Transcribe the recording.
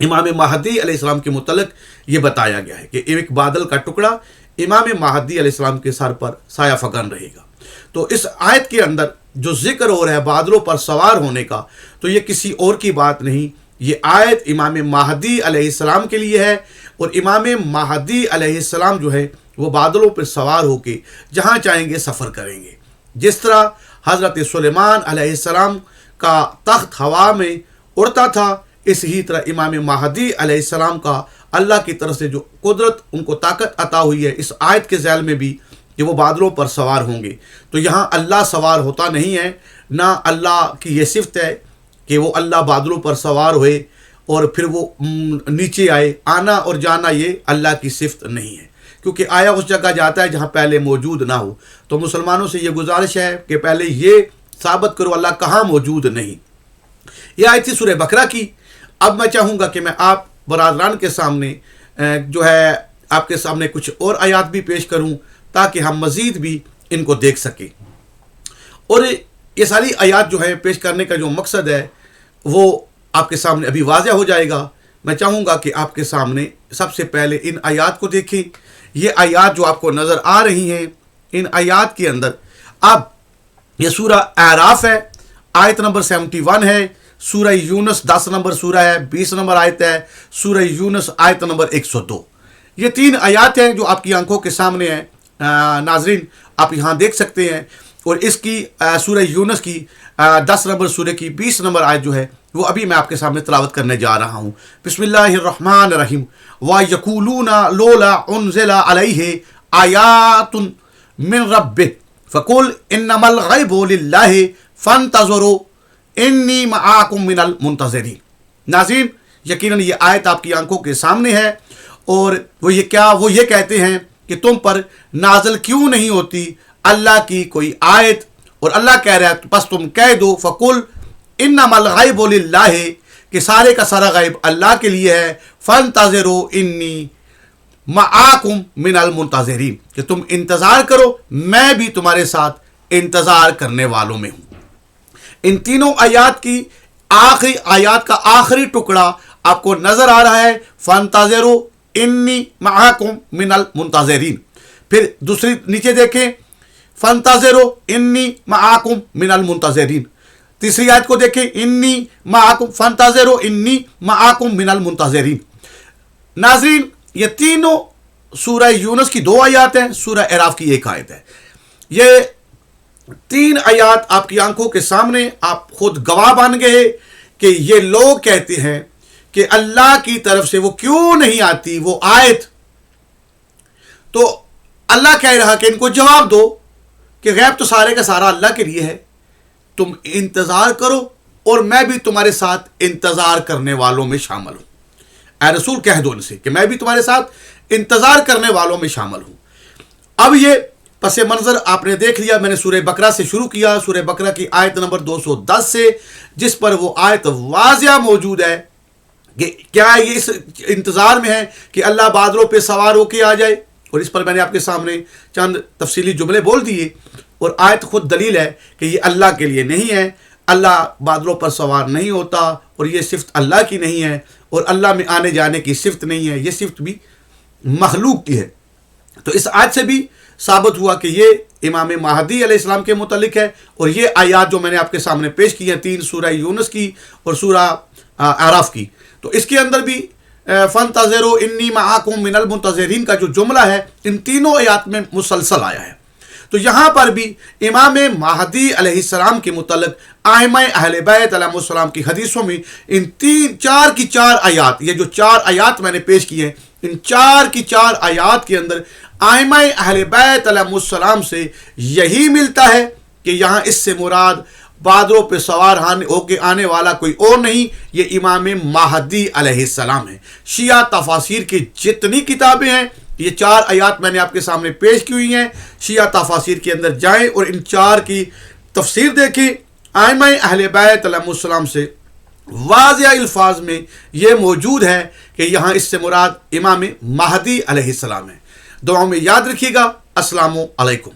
امام مہدی علیہ السلام کے متعلق یہ بتایا گیا ہے کہ ایک بادل کا ٹکڑا امام مہدی علیہ السلام کے سر پر سایہ فکن رہے گا۔ تو اس آیت کے اندر جو ذکر ہو رہا ہے بادلوں پر سوار ہونے کا، تو یہ کسی اور کی بات نہیں، یہ آیت امام مہدی علیہ السلام کے لیے ہے، اور امام مہدی علیہ السلام جو ہے وہ بادلوں پر سوار ہو کے جہاں چاہیں گے سفر کریں گے۔ جس طرح حضرت سلیمان علیہ السلام کا تخت ہوا میں اڑتا تھا، اسی طرح امام مہدی علیہ السلام کا اللہ کی طرف سے جو قدرت ان کو طاقت عطا ہوئی ہے اس آیت کے ذیل میں بھی کہ وہ بادلوں پر سوار ہوں گے۔ تو یہاں اللہ سوار ہوتا نہیں ہے، نہ اللہ کی یہ صفت ہے کہ وہ اللہ بادلوں پر سوار ہوئے اور پھر وہ نیچے آئے۔ آنا اور جانا یہ اللہ کی صفت نہیں ہے، کیونکہ آیا اس جگہ جاتا ہے جہاں پہلے موجود نہ ہو۔ تو مسلمانوں سے یہ گزارش ہے کہ پہلے یہ ثابت کرو اللہ کہاں موجود نہیں۔ یہ آیت تھی سورہ بقرہ کی۔ اب میں چاہوں گا کہ میں آپ برادران کے سامنے جو ہے آپ کے سامنے کچھ اور آیات بھی پیش کروں تاکہ ہم مزید بھی ان کو دیکھ سکیں۔ اور یہ ساری آیات جو ہے پیش کرنے کا جو مقصد ہے وہ آپ کے سامنے ابھی واضح ہو جائے گا۔ میں چاہوں گا کہ آپ کے سامنے سب سے پہلے ان آیات کو دیکھیں۔ یہ آیات جو آپ کو نظر آ رہی ہیں، ان آیات کے اندر اب یہ سورہ اعراف ہے، آیت نمبر 71 ہے، سورہ یونس 10 نمبر سورہ ہے، 20 نمبر آیت ہے، سورہ یونس آیت نمبر 102۔ یہ تین آیات ہیں جو آپ کی آنکھوں کے سامنے ہیں ناظرین، آپ یہاں دیکھ سکتے ہیں۔ اور اس کی سورہ یونس کی 10 نمبر سورہ کی 20 نمبر آیت جو ہے وہ ابھی میں آپ کے سامنے تلاوت کرنے جا رہا ہوں۔ بسم اللہ الرحمن الرحیم۔ وَيَقُولُونَ لَوْلَا أُنزِلَ عَلَيْهِ آيَاتٌ مِّن رَبِّهِ فَقُلْ إِنَّمَا الْغَيْبُ لِلَّهِ فَانْتَظِرُوا إِنِّي مَعَكُم مِّنَ الْمُنتَظِرِينَ۔ ناظرین یقیناً یہ آیت آپ کی آنکھوں کے سامنے ہے، اور وہ یہ کہتے ہیں کہ تم پر نازل کیوں نہیں ہوتی اللہ کی کوئی آیت، اور اللہ کہہ رہا ہے بس تم کہہ دو فَقُلْ إِنَّمَا الْغَيْبُ لِلَّهِ کہ سارے کا سارا غیب اللہ کے لیے ہے، فَانْتَظِرُوا إِنِّي مَعَكُم مِّنَ الْمُنتَظِرِينَ کہ تم انتظار کرو، میں بھی تمہارے ساتھ انتظار کرنے والوں میں ہوں۔ ان تینوں آیات کی آیات کا آخری ٹکڑا آپ کو نظر آ رہا ہے، فَانْتَظِرُوا إِنِّي مَعَكُم مِّنَ الْمُنتَظِرِينَ۔ پھر دوسری نیچے دیکھیں، فَانْتَظِرُوا إِنِّي مَعَكُم مِّنَ الْمُنتَظِرِينَ۔ تیسری آیت کو دیکھیں، إِنِّي مَعَكُم فَانْتَظِرُوا إِنِّي مَعَكُم مِّنَ الْمُنتَظِرِينَ۔ ناظرین یہ تینوں سورہ یونس کی 2 آیات ہیں، سورہ اعراف کی 1 آیت ہے۔ یہ 3 آیات آپ کی آنکھوں کے سامنے، آپ خود گواہ بن گئے کہ یہ لوگ کہتے ہیں کہ اللہ کی طرف سے وہ کیوں نہیں آتی وہ آیت۔ تو اللہ کہہ رہا کہ ان کو جواب دو کہ غیب تو سارے کا سارا اللہ کے لیے ہے، تم انتظار کرو اور میں بھی تمہارے ساتھ انتظار کرنے والوں میں شامل ہوں۔ اے رسول کہہ دو ان سے کہ میں بھی تمہارے ساتھ انتظار کرنے والوں میں شامل ہوں۔ اب یہ پس منظر آپ نے دیکھ لیا، میں نے سورہ بقرہ سے شروع کیا، سورہ بقرہ کی آیت نمبر 210 سے، جس پر وہ آیت واضح موجود ہے کہ کیا یہ اس انتظار میں ہے کہ اللہ بادلوں پہ سوار ہو کے آ جائے، اور اس پر میں نے آپ کے سامنے چند تفصیلی جملے بول دیے، اور آیت خود دلیل ہے کہ یہ اللہ کے لیے نہیں ہے، اللہ بادلوں پر سوار نہیں ہوتا، اور یہ صفت اللہ کی نہیں ہے، اور اللہ میں آنے جانے کی صفت نہیں ہے، یہ صفت بھی مخلوق کی ہے۔ تو اس آیت سے بھی ثابت ہوا کہ یہ امام مہدی علیہ السلام کے متعلق ہے، اور یہ آیات جو میں نے آپ کے سامنے پیش کی ہیں 3 سورہ یونس کی اور سورہ اعراف کی، تو اس کے اندر بھی فَانْتَظِرُوا إِنِّي مَعَكُم مِّنَ الْمُنتَظِرِينَ کا جو جملہ ہے ان تینوں آیات میں مسلسل آیا ہے۔ تو یہاں پر بھی امام مہدی علیہ السلام کے متعلق ائمہ اہل بیت علیہ السلام کی حدیثوں میں ان 4 کی 4 آیات، یہ جو 4 آیات میں نے پیش کی ہیں، ان 4 کی 4 آیات کے اندر ائمہ اہل بیت علیہ السلام سے یہی ملتا ہے کہ یہاں اس سے مراد بادلوں پہ سوار ہو کے آنے والا کوئی اور نہیں، یہ امام مہدی علیہ السلام ہے۔ شیعہ تفاسیر کی جتنی کتابیں ہیں یہ 4 آیات میں نے آپ کے سامنے پیش کی ہوئی ہیں، شیعہ تفاسیر کے اندر جائیں اور ان 4 کی تفسیر دیکھیں۔ ائمہ اہل بیت علیہ السلام سے واضح الفاظ میں یہ موجود ہے کہ یہاں اس سے مراد امام مہدی علیہ السلام ہے۔ دعاؤں میں یاد رکھیے گا۔ السلام علیکم۔